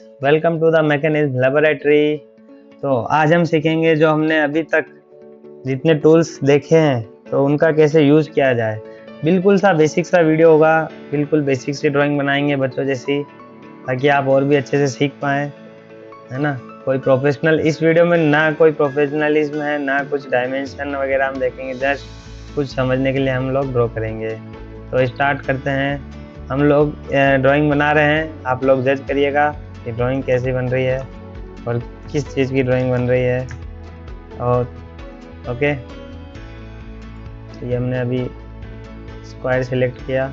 Welcome to the mechanism laboratory. तो आज हम सीखेंगे जो हमने अभी तक जितने टूल्स देखे हैं तो उनका कैसे यूज़ किया जाए। बिल्कुल सा बेसिक सा वीडियो होगा, बिल्कुल बेसिक सी ड्राइंग बनाएंगे बच्चों जैसी, ताकि आप और भी अच्छे से सीख पाएँ, है ना। कोई प्रोफेशनल इस वीडियो में ना कोई प्रोफेशनलिज्म है, ना कुछ डायमेंशन वगैरह हम देखेंगे, जस्ट कुछ समझने के लिए हम लोग ड्रॉ करेंगे। तो स्टार्ट करते हैं। हम लोग ड्राइंग बना रहे हैं, आप लोग जज करिएगा कि ड्राइंग कैसी बन रही है और किस चीज़ की ड्राइंग बन रही है। और ओके, तो ये हमने अभी स्क्वायर सिलेक्ट किया,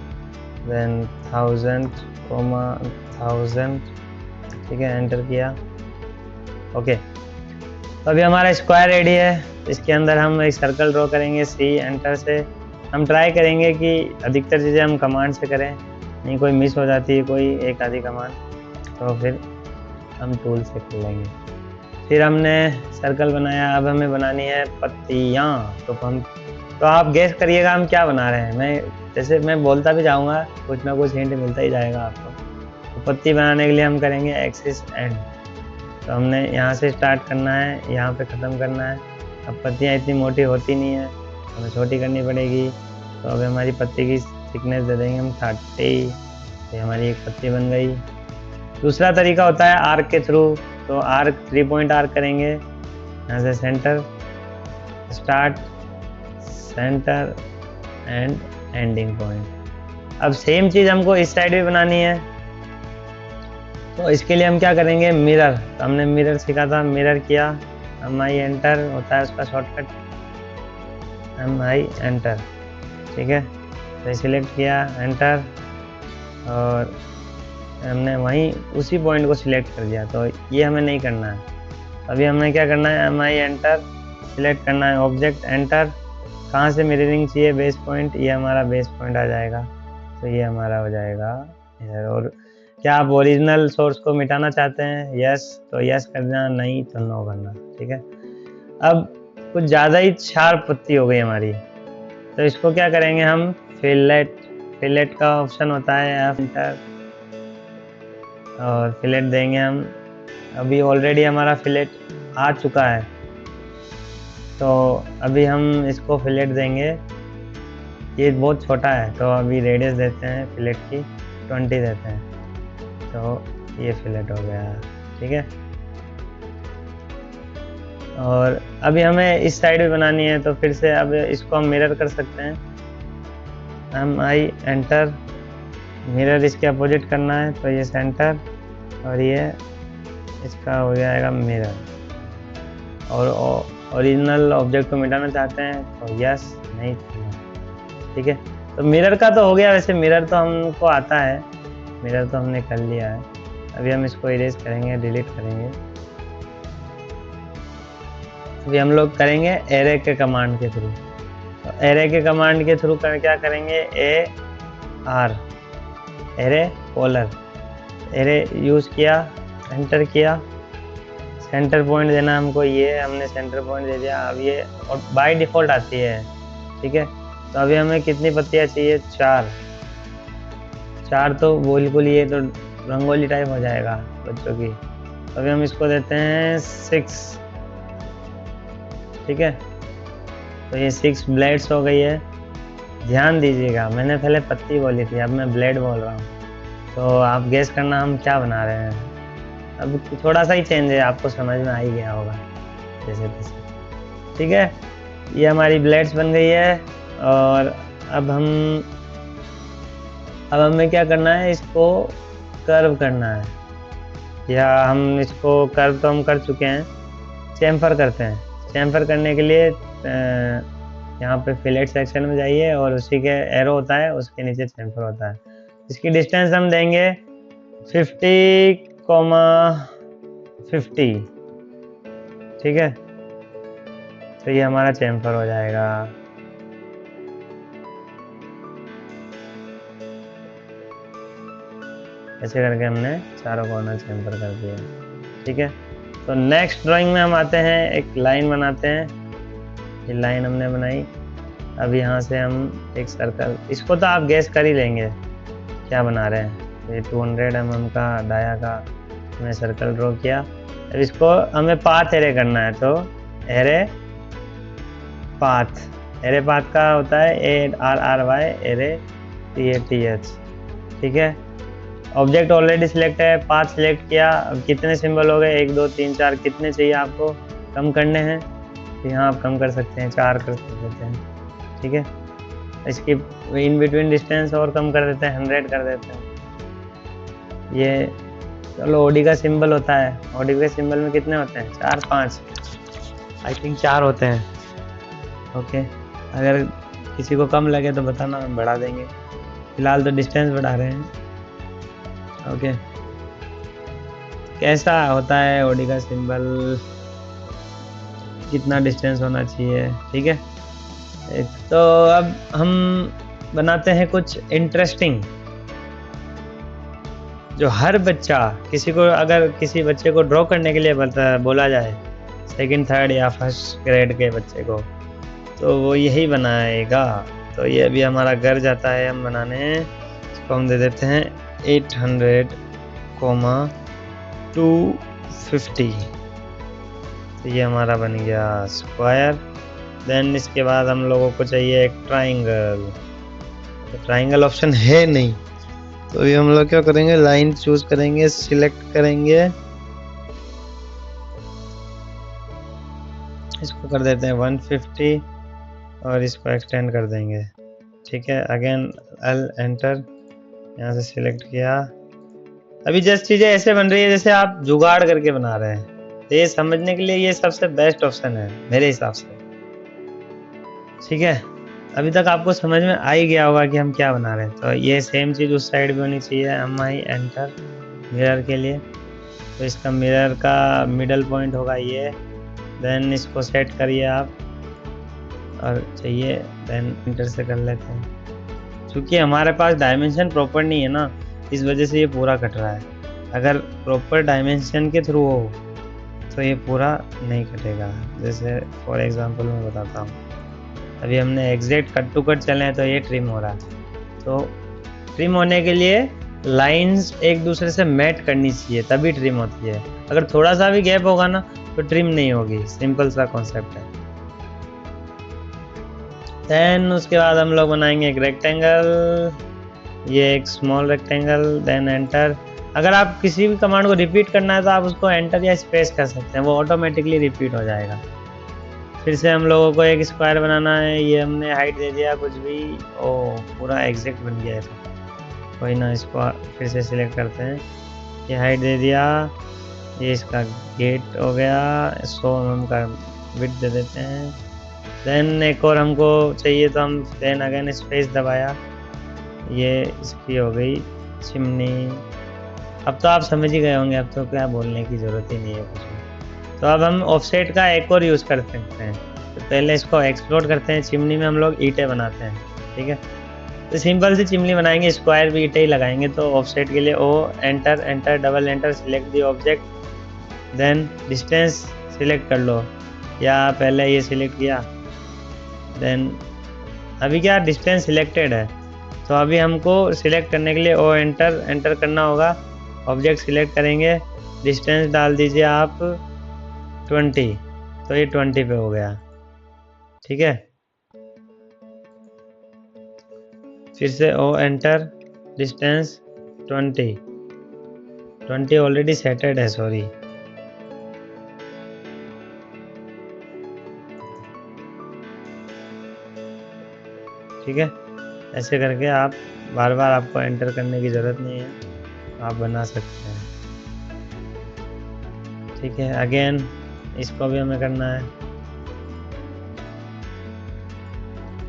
देन 1000, 1000, ठीक है, एंटर किया। ओके, तो अभी हमारा स्क्वायर रेडी है। इसके अंदर हम एक सर्कल ड्रॉ करेंगे सी एंटर से। हम ट्राई करेंगे कि अधिकतर चीज़ें हम कमांड से करें, नहीं कोई मिस हो जाती है कोई एक आधी कमांड, तो फिर हम टूल से कर लेंगे। फिर हमने सर्कल बनाया, अब हमें बनानी है पत्तियाँ। तो आप गेस करिएगा हम क्या बना रहे हैं। जैसे मैं बोलता भी जाऊँगा, कुछ ना कुछ हिंट मिलता ही जाएगा आपको। तो पत्ती बनाने के लिए हम करेंगे एक्सिस एंड। तो हमने यहाँ से स्टार्ट करना है, यहाँ पे ख़त्म करना है। अब पत्तियाँ इतनी मोटी होती नहीं है, हमें छोटी करनी पड़ेगी। तो अभी हमारी पत्ती की थिकनेस दे देंगे हम 30। ये हमारी एक पत्ती बन गई। दूसरा तरीका होता है आर्क के थ्रू। तो आर्क 3 पॉइंट आर्क करेंगे, यहाँ से centre, start, centre and ending point. अब सेम चीज़ हमको इस साइड भी बनानी है। तो इसके लिए हम क्या करेंगे, मिरर। तो हमने मिरर सीखा था, मिरर किया, MI एंटर होता है उसका शॉर्टकट, MI एंटर, ठीक है। तो सिलेक्ट किया, एंटर, और हमने वहीं उसी पॉइंट को सिलेक्ट कर दिया। तो ये हमें नहीं करना है। अभी हमें क्या करना है, MI एंटर, सिलेक्ट करना है ऑब्जेक्ट, एंटर। कहाँ से मिररिंग चाहिए, बेस पॉइंट, ये हमारा बेस पॉइंट आ जाएगा। तो ये हमारा हो जाएगा इधर। और क्या आप ओरिजिनल सोर्स को मिटाना चाहते हैं, यस तो यस करना, नहीं तो नो करना, ठीक है। अब कुछ ज़्यादा ही शार्प पत्ती हो गई हमारी, तो इसको क्या करेंगे हम, फिलेट का ऑप्शन होता है, एंटर, और फिलेट देंगे हम। अभी ऑलरेडी हमारा फिलेट आ चुका है, तो अभी हम इसको फिलेट देंगे। ये बहुत छोटा है, तो अभी रेडियस देते हैं फिलेट की 20 देते हैं। तो ये फिलेट हो गया, ठीक है। और अभी हमें इस साइड भी बनानी है, तो फिर से अब इसको हम मिरर कर सकते हैं, MI एंटर, मिरर इसके अपोजिट करना है, तो ये सेंटर, और ये इसका हो जाएगा मिरर। और ओरिजिनल ऑब्जेक्ट को मिटाना चाहते हैं तो यस, नहीं तो नो, ठीक है। तो मिरर का तो हो गया। वैसे मिरर तो हमको आता है, मिरर तो हमने कर लिया है। अभी हम इसको इरेज करेंगे, डिलीट करेंगे। अभी हम लोग करेंगे एरे के कमांड के थ्रू। तो एरे के कमांड के थ्रू क्या करेंगे, AR, array polar, array use किया, एंटर किया, सेंटर पॉइंट देना हमको, ये हमने सेंटर पॉइंट दे दिया। अब ये और बाय डिफ़ॉल्ट आती है, ठीक है। तो अभी हमें कितनी पत्तियाँ चाहिए, 4 तो बिल्कुल, ये तो रंगोली टाइप हो जाएगा बच्चों की। अभी हम इसको देते हैं 6, ठीक है। तो ये 6 ब्लेड्स हो गई है। ध्यान दीजिएगा, मैंने पहले पत्ती बोली थी, अब मैं ब्लेड बोल रहा हूँ। तो आप गेस करना हम क्या बना रहे हैं। अब थोड़ा सा ही चेंज है, आपको समझ में आ ही गया होगा जैसे तैसे, ठीक है। ये हमारी ब्लेड्स बन गई है। और अब हमें क्या करना है, इसको कर्व करना है, या हम इसको कर्व तो हम कर चुके हैं, चैम्फर करते हैं। चैम्फर करने के लिए यहाँ पे फिलेट सेक्शन में जाइए, और उसी के एरो होता है, उसके नीचे चैम्फर होता है। इसकी डिस्टेंस हम देंगे 50,50, ठीक है। तो ये हमारा चैम्फर हो जाएगा। ऐसे करके हमने चारों कॉर्नर चैम्फर कर दिए, ठीक है। तो नेक्स्ट ड्राइंग में हम आते हैं, एक लाइन बनाते हैं। ये लाइन हमने बनाई। अब यहाँ से हम एक सर्कल, इसको तो आप गेस कर ही लेंगे क्या बना रहे हैं। ये 200 mm का डाया का इसमें सर्कल ड्रॉ किया। अब इसको हमें पाथ एरे करना है, तो एरे पाथ का होता है ARRY एरे PATH। ठीक है, ऑब्जेक्ट ऑलरेडी सिलेक्ट है, पाथ सिलेक्ट किया। अब कितने सिंबल हो गए, 1 2 3 4, कितने चाहिए आपको कम करने हैं, तो यहाँ आप कम कर सकते हैं, 4 कर देते हैं। ठीक है, इसकी इन बिटवीन डिस्टेंस और कम कर देते हैं, 100 कर देते हैं। ये चलो ओडी का सिंबल होता है, ओडी के सिंबल में कितने होते हैं, 4 5 आई थिंक 4 होते हैं। ओके, अगर किसी को कम लगे तो बताना, हम बढ़ा देंगे। फिलहाल तो डिस्टेंस बढ़ा रहे हैं। ओके, कैसा होता है ओडी का सिंबल, कितना डिस्टेंस होना चाहिए। ठीक है, तो अब हम बनाते हैं कुछ इंटरेस्टिंग, जो हर बच्चा, किसी को अगर किसी बच्चे को ड्रॉ करने के लिए बोला जाए, सेकंड थर्ड या फर्स्ट ग्रेड के बच्चे को, तो वो यही बनाएगा। तो ये अभी हमारा घर जाता है हम बनाने, इसको हम दे देते हैं 800,250। तो ये हमारा बन गया स्क्वायर। देन इसके बाद हम लोगों को चाहिए एक ट्राइंगल, तो ट्राइंगल ऑप्शन है नहीं, तो ये हम लोग क्या करेंगे, लाइन चूज करेंगे, सिलेक्ट करेंगे, इसको कर देते हैं 150 और इसको एक्सटेंड कर देंगे। ठीक है, अगेन एंटर, यहाँ से सिलेक्ट किया। अभी जस्ट चीजें ऐसे बन रही है जैसे आप जुगाड़ करके बना रहे हैं, तो ये समझने के लिए ये सबसे बेस्ट ऑप्शन है मेरे हिसाब से। ठीक है, अभी तक आपको समझ में आ ही गया होगा कि हम क्या बना रहे हैं। तो ये सेम चीज़ उस साइड भी होनी चाहिए। MI एंटर मिरर के लिए, तो इसका मिरर का मिडल पॉइंट होगा ये। देन इसको सेट करिए आप, और चाहिए देन एंटर से कर लेते हैं। क्योंकि हमारे पास डायमेंशन प्रॉपर नहीं है ना, इस वजह से ये पूरा कट रहा है। अगर प्रॉपर डायमेंशन के थ्रू हो तो ये पूरा नहीं कटेगा। जैसे फॉर एग्जांपल मैं बताता हूँ, अभी हमने एग्जैक्ट कट टू कट चले हैं तो ये ट्रिम हो रहा है। तो ट्रिम होने के लिए लाइंस एक दूसरे से मैट करनी चाहिए, तभी ट्रिम होती है। अगर थोड़ा सा भी गैप होगा ना तो ट्रिम नहीं होगी, सिंपल सा कॉन्सेप्ट है। देन उसके बाद हम लोग बनाएंगे एक रेक्टेंगल, ये एक स्मॉल रेक्टेंगल। देन एंटर, अगर आप किसी भी कमांड को रिपीट करना है तो आप उसको एंटर या स्पेस कर सकते हैं, वो ऑटोमेटिकली रिपीट हो जाएगा। फिर से हम लोगों को एक स्क्वायर बनाना है, ये हमने हाइट दे दिया कुछ भी, ओ पूरा एग्जैक्ट बन गया है। तो कोई ना, इसको फिर से सिलेक्ट करते हैं, ये हाइट दे दिया, ये इसका गेट हो गया, 100 mm का विड्थ दे देते हैं। देन एक और हमको चाहिए, तो हम देन अगेन स्पेस दबाया, ये इसकी हो गई चिमनी। अब तो आप समझ ही गए होंगे, अब तो क्या बोलने की ज़रूरत ही नहीं है कुछ भी। तो अब हम ऑफसेट का एक और यूज़ कर सकते हैं। तो पहले इसको एक्सप्लोर करते हैं। चिमनी में हम लोग ईंटें बनाते हैं, ठीक है, तो सिंपल सी चिमनी बनाएंगे, स्क्वायर भी ईंटें ही लगाएंगे। तो ऑफसेट के लिए O enter enter double enter, select the object, then distance select कर लो, या पहले ये सिलेक्ट किया। देन अभी क्या डिस्टेंस सिलेक्टेड है, तो अभी हमको सिलेक्ट करने के लिए ओ एंटर एंटर करना होगा। ऑब्जेक्ट सिलेक्ट करेंगे, डिस्टेंस डाल दीजिए आप 20, तो ये 20 पे हो गया। ठीक है, फिर से O enter, distance 20 already setted है, सॉरी। ठीक है, ऐसे करके आप बार बार आपको एंटर करने की ज़रूरत नहीं है, आप बना सकते हैं। ठीक है, अगेन इसको भी हमें करना है,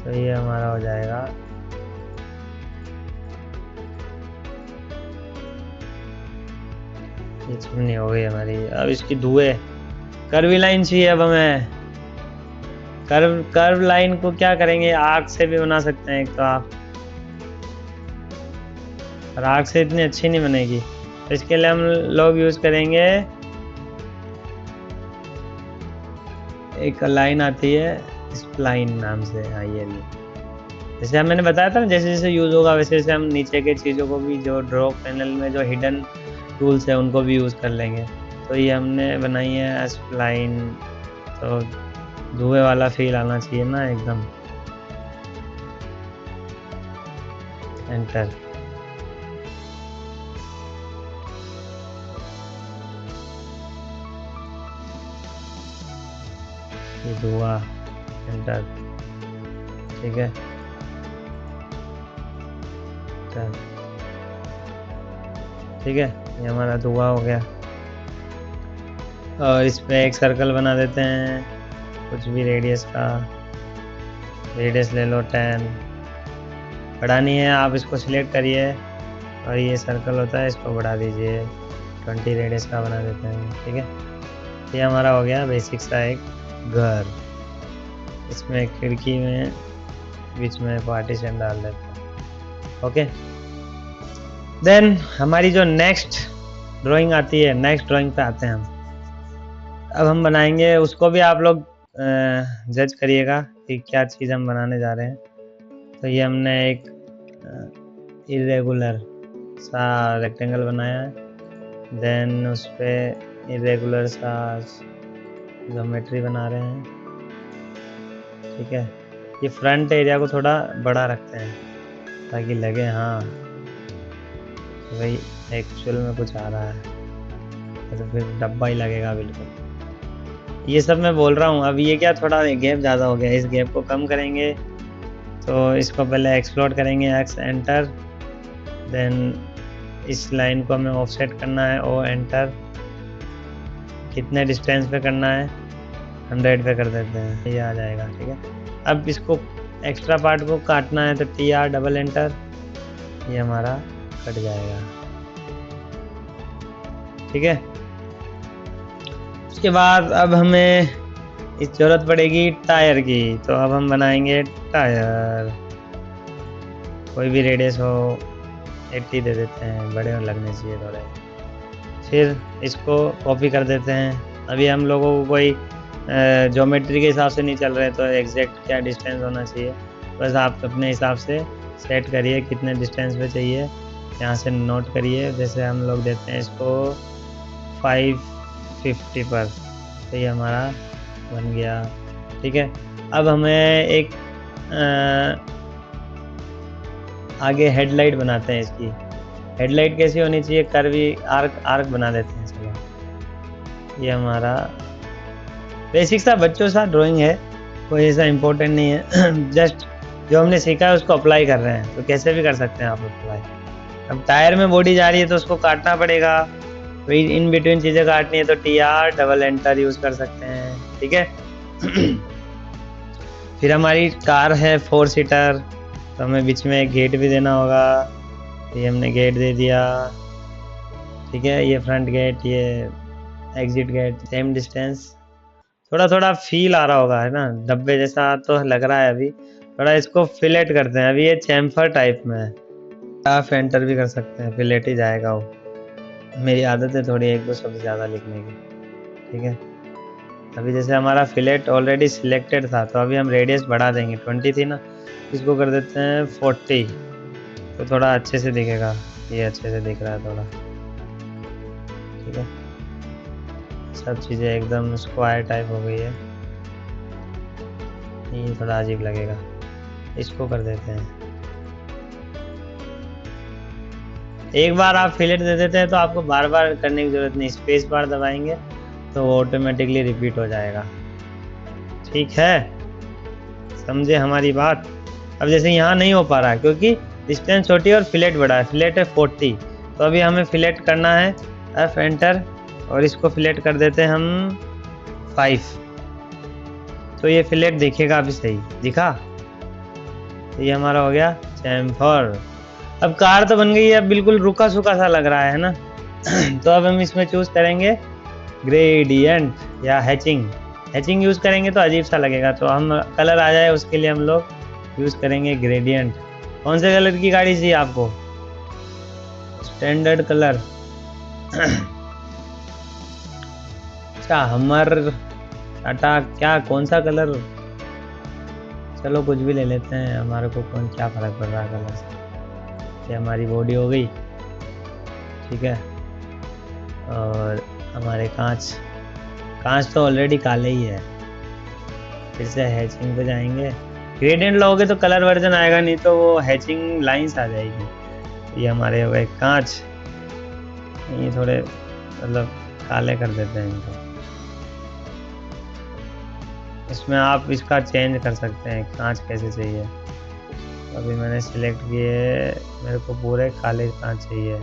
तो ये हमारा हो जाएगा। ये चिमनी हो गई हमारी। अब इसकी धुएं, कर्वी लाइन चाहिए अब हमें। कर्व लाइन को क्या करेंगे, आर्क से भी बना सकते हैं एक तो आप, और आर्क से इतनी अच्छी नहीं बनेगी, तो इसके लिए हम लोग यूज करेंगे, एक लाइन आती है स्प्लाइन नाम से। हाँ, ये ली, जैसे मैंने बताया था ना, जैसे जैसे यूज होगा वैसे वैसे हम नीचे के चीज़ों को भी, जो ड्रॉ पैनल में जो हिडन टूल्स है उनको भी यूज़ कर लेंगे। तो ये हमने बनाई है स्प्लाइन, तो धुएँ वाला फील आना चाहिए ना एकदम। एंटर। ये धुआं, एंटर। ठीक है, चल ठीक है, ये हमारा धुआं हो गया। और इस पे एक सर्कल बना देते हैं, कुछ भी रेडियस का, रेडियस ले लो 10। बढ़ानी है आप इसको सिलेक्ट करिए, और ये सर्कल होता है इसको बढ़ा दीजिए, 20 रेडियस का बना देते हैं। ठीक है, ये हमारा हो गया बेसिक सा एक घर। इसमें खिड़की में बीच में पार्टीशन डाल देते हैं। ओके, देन हमारी जो नेक्स्ट ड्राइंग आती है, नेक्स्ट ड्राइंग पे आते हैं हम। अब हम बनाएंगे, उसको भी आप लोग जज करिएगा कि क्या चीज़ हम बनाने जा रहे हैं। तो ये हमने एक इरेगुलर सा रेक्टेंगल बनाया है, देन उस पर इरेगुलर सा ज्योमेट्री बना रहे हैं। ठीक है, ये फ्रंट एरिया को थोड़ा बड़ा रखते हैं ताकि लगे हाँ भाई एक्चुअल में कुछ आ रहा है, तो फिर डब्बा ही लगेगा बिल्कुल। ये सब मैं बोल रहा हूँ। अब ये क्या थोड़ा गैप ज़्यादा हो गया, इस गैप को कम करेंगे। तो इसको पहले एक्सप्लोर करेंगे, एक्स एंटर, देन इस लाइन को हमें ऑफसेट करना है, ओ एंटर। कितने डिस्टेंस पे करना है, 100 पे कर देते हैं, ये आ जाएगा। ठीक है, अब इसको एक्स्ट्रा पार्ट को काटना है तो TR डबल एंटर, ये हमारा कट जाएगा। ठीक है, उसके बाद अब हमें इस जरूरत पड़ेगी टायर की, तो अब हम बनाएंगे टायर। कोई भी रेडियस हो, 80 दे देते हैं, बड़े लगने चाहिए थोड़े। फिर इसको कॉपी कर देते हैं। अभी हम लोगों को कोई ज्योमेट्री के हिसाब से नहीं चल रहे, तो एग्जैक्ट क्या डिस्टेंस होना चाहिए बस आप अपने हिसाब से सेट करिए, कितने डिस्टेंस पे चाहिए यहाँ से नोट करिए। जैसे हम लोग देते हैं इसको 550 पर, तो ये हमारा बन गया। ठीक है, अब हमें एक आगे हेडलाइट बनाते हैं। इसकी हेडलाइट कैसी होनी चाहिए, कर्वी आर्क बना देते हैं। चलो, ये हमारा बेसिक सा बच्चों सा ड्राइंग है, कोई ऐसा इम्पोर्टेंट नहीं है। जस्ट जो हमने सीखा है उसको अप्लाई कर रहे हैं, तो कैसे भी कर सकते हैं आप अप्लाई। अब टायर में बॉडी जा रही है तो उसको काटना पड़ेगा, तो इन बिटवीन चीज़ें काटनी है तो TR डबल एंटर यूज़ कर सकते हैं। ठीक है, फिर हमारी कार है 4 सीटर, तो हमें बीच में एक गेट भी देना होगा, ये हमने गेट दे दिया। ठीक है, ये फ्रंट गेट, ये एग्जिट गेट, सेम डिस्टेंस। थोड़ा थोड़ा फील आ रहा होगा, है ना, डब्बे जैसा तो लग रहा है। अभी थोड़ा इसको फिलेट करते हैं, अभी ये चैम्फर टाइप में है। आप एंटर भी कर सकते हैं, फिलेट ही जाएगा वो। मेरी आदत है थोड़ी 1-2 शब्द ज़्यादा लिखने की। ठीक है, अभी जैसे हमारा फिलेट ऑलरेडी सिलेक्टेड था, तो अभी हम रेडियस बढ़ा देंगे, 20 थी ना, इसको कर देते हैं 40, तो थोड़ा अच्छे से दिखेगा। ये अच्छे से दिख रहा है थोड़ा। ठीक है, सब चीज़ें एकदम स्क्वायर टाइप हो गई है, ये थोड़ा अजीब लगेगा, इसको कर देते हैं। एक बार आप फिलेट दे देते हैं तो आपको बार बार करने की ज़रूरत नहीं, स्पेस बार दबाएंगे तो वो ऑटोमेटिकली रिपीट हो जाएगा। ठीक है, समझे हमारी बात। अब जैसे यहाँ नहीं हो पा रहा है क्योंकि डिस्टेंस छोटी और फिलेट बड़ा है, फिलेट है 40, तो अभी हमें फिलेट करना है, F एंटर, और इसको फिलेट कर देते हैं हम 5, तो ये फिलेट दिखेगा अभी सही दिखा, तो ये हमारा हो गया चैम्फर। अब कार तो बन गई है, अब बिल्कुल रुका सुखा सा लग रहा है ना। तो अब हम इसमें चूज करेंगे ग्रेडियंट या हैचिंग। हैचिंग यूज करेंगे तो अजीब सा लगेगा, तो हम कलर आ जाए उसके लिए हम लोग यूज करेंगे ग्रेडियंट। कौन से कलर की गाड़ी चाहिए आपको, स्टैंडर्ड कलर। अच्छा, हमर, टाटा, क्या कौन सा कलर, चलो कुछ भी ले लेते हैं, हमारे को कौन क्या फर्क पड़ रहा है कलर से। ये हमारी बॉडी हो गई। ठीक है, और हमारे कांच तो ऑलरेडी काले ही है। फिर से हैचिंग पे जाएंगे। ग्रेडियंट लोगे तो कलर वर्जन आएगा, नहीं तो वो हैचिंग लाइंस आ जाएगी। ये हमारे हो गए कांच, ये थोड़े मतलब काले कर देते हैं इनको। इसमें आप इसका चेंज कर सकते हैं कांच कैसे चाहिए। अभी मैंने सिलेक्ट किए, मेरे को पूरे काले कांच चाहिए।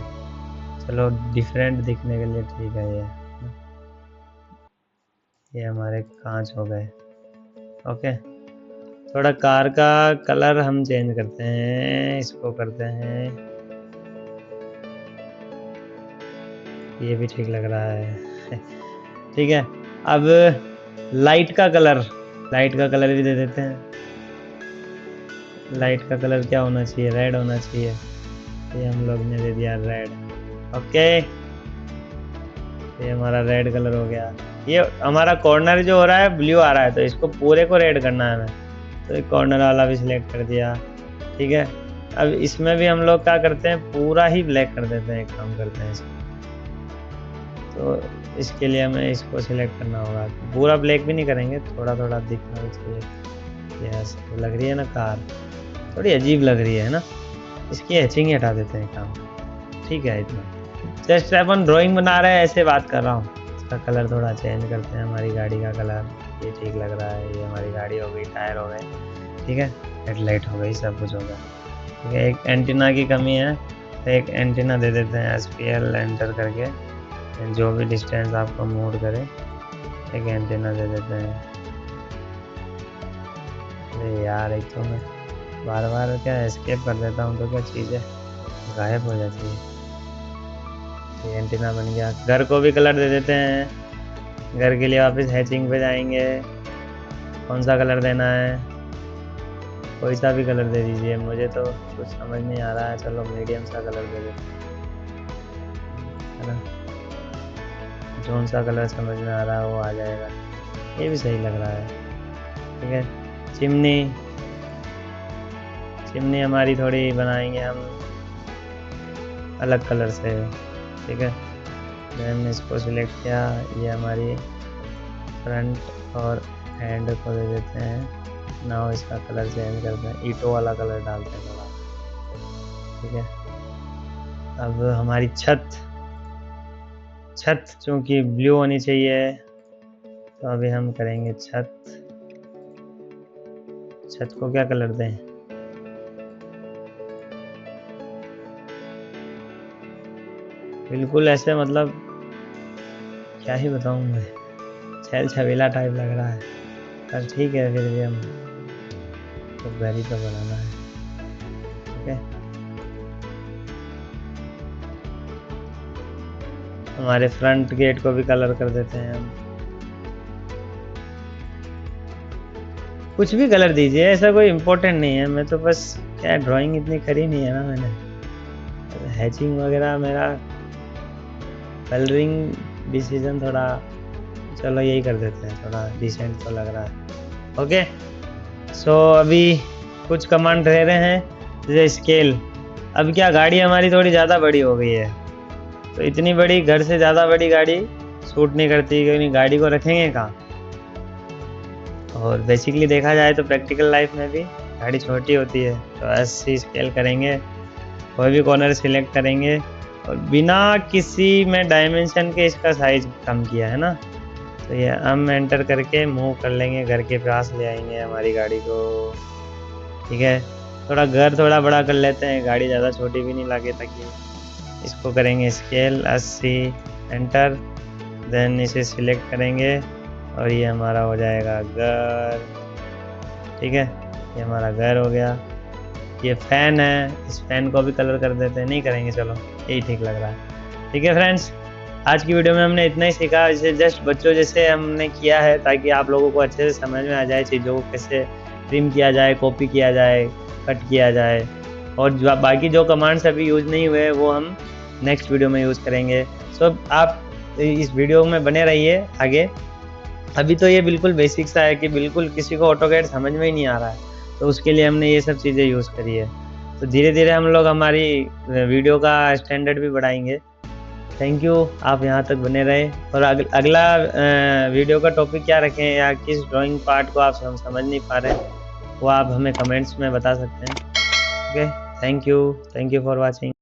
चलो डिफरेंट दिखने के लिए ठीक है। ये हमारे कांच हो गए। ओके, थोड़ा कार का कलर हम चेंज करते हैं, इसको करते हैं, ये भी ठीक लग रहा है। ठीक है, अब लाइट का कलर भी दे देते हैं। लाइट का कलर क्या होना चाहिए? रेड होना चाहिए। ये हम लोग ने दे दिया रेड। ओके, ये हमारा रेड कलर हो गया। ये हमारा कॉर्नर जो हो रहा है ब्लू आ रहा है, तो इसको पूरे को रेड करना है हमें, तो एक कॉर्नर वाला भी सिलेक्ट कर दिया। ठीक है, अब इसमें भी हम लोग क्या करते हैं, पूरा ही ब्लैक कर देते हैं, एक काम करते हैं इसको। तो इसके लिए हमें इसको सिलेक्ट करना होगा। पूरा ब्लैक भी नहीं करेंगे, थोड़ा थोड़ा दिखना भी चाहिए। यस, लग रही है ना कार, थोड़ी अजीब लग रही है ना, इसकी हैचिंग ही हटा देते हैं काम। ठीक है, इतना जस्ट अपन ड्राइंग बना रहे हैं ऐसे बात कर रहा हूँ। इसका कलर थोड़ा चेंज करते हैं, हमारी गाड़ी का कलर, ये ठीक लग रहा है। ये हमारी गाड़ी हो गई, टायर हो गए, ठीक है, हेडलाइट हो गई, सब कुछ हो गया। ठीक है, एक एंटीना की कमी है, तो एक एंटीना दे देते हैं SPL एंटर करके, जो भी डिस्टेंस आपको मूव करे एक एंटीना दे देते हैं। अरे यार, एक तो मैं बार बार क्या एस्केप कर देता हूँ तो क्या चीज़ें गायब हो जाती है। ये एंटीना बन गया। घर को भी कलर दे देते हैं। घर के लिए वापस हैचिंग पे जाएंगे, कौन सा कलर देना है, कोई सा भी कलर दे दीजिए, मुझे तो कुछ समझ नहीं आ रहा है। चलो मीडियम सा कलर दे देते है ना, कौन सा कलर समझ में आ रहा है वो आ जाएगा। ये भी सही लग रहा है। ठीक है, चिमनी हमारी थोड़ी बनाएंगे हम अलग कलर से। ठीक है, मैंने इसको सिलेक्ट किया। ये हमारी फ्रंट और हैंड को दे देते हैं। नाउ इसका कलर चेंज करते हैं, ईंटों वाला कलर डालते हैं थोड़ा। ठीक है, अब हमारी छत चूँकि ब्लू होनी चाहिए, तो अभी हम करेंगे छत को क्या कलर दें? बिल्कुल ऐसे मतलब क्या ही बताऊं मैं, छैल छबीला टाइप लग रहा है, पर ठीक है, फिर भी हम तो घर ही तो बनाना है। ठीक है, हमारे फ्रंट गेट को भी कलर कर देते हैं हम। कुछ भी कलर दीजिए, ऐसा कोई इम्पोर्टेंट नहीं है। मैं तो बस क्या ड्राइंग इतनी करी नहीं है ना मैंने, हैचिंग वगैरह मेरा कलरिंग डिसीजन थोड़ा, चलो यही कर देते हैं, थोड़ा डिसेंट तो लग रहा है। ओके, सो अभी कुछ कमांड रह रहे हैं, जैसे स्केल। अब क्या गाड़ी हमारी थोड़ी ज़्यादा बड़ी हो गई है, तो इतनी बड़ी, घर से ज़्यादा बड़ी गाड़ी सूट नहीं करती, क्योंकि गाड़ी को रखेंगे कहाँ। और बेसिकली देखा जाए तो प्रैक्टिकल लाइफ में भी गाड़ी छोटी होती है, तो ऐसे स्केल करेंगे, कोई भी कॉर्नर सिलेक्ट करेंगे और बिना किसी में डायमेंशन के इसका साइज कम किया है ना, तो ये हम एंटर करके मूव कर लेंगे, घर के पास ले आएंगे हमारी गाड़ी को। ठीक है, थोड़ा घर थोड़ा बड़ा कर लेते हैं, गाड़ी ज़्यादा छोटी भी नहीं लगे, ताकि इसको करेंगे स्केल 80 एंटर, देन इसे सिलेक्ट करेंगे और ये हमारा हो जाएगा घर। ठीक है, ये हमारा घर हो गया। ये फैन है, इस फैन को भी कलर कर देते हैं, नहीं करेंगे, चलो यही ठीक लग रहा है। ठीक है फ्रेंड्स, आज की वीडियो में हमने इतना ही सीखा, इसे जस्ट बच्चों जैसे हमने किया है, ताकि आप लोगों को अच्छे से समझ में आ जाए चीज़ों को कैसे ट्रिम किया जाए, कॉपी किया जाए, कट किया जाए। और जो बाकी जो कमांड्स अभी यूज़ नहीं हुए वो हम नेक्स्ट वीडियो में यूज़ करेंगे। सो आप इस वीडियो में बने रहिए आगे। अभी तो ये बिल्कुल बेसिक सा है कि बिल्कुल किसी को ऑटोकैड समझ में ही नहीं आ रहा है, तो उसके लिए हमने ये सब चीज़ें यूज़ करी है। तो धीरे धीरे हम लोग हमारी वीडियो का स्टैंडर्ड भी बढ़ाएंगे, थैंक यू, आप यहाँ तक बने रहे। और अगला वीडियो का टॉपिक क्या रखें या किस ड्राइंग पार्ट को आप समझ नहीं पा रहे वो आप हमें कमेंट्स में बता सकते हैं। Okay, thank you for watching.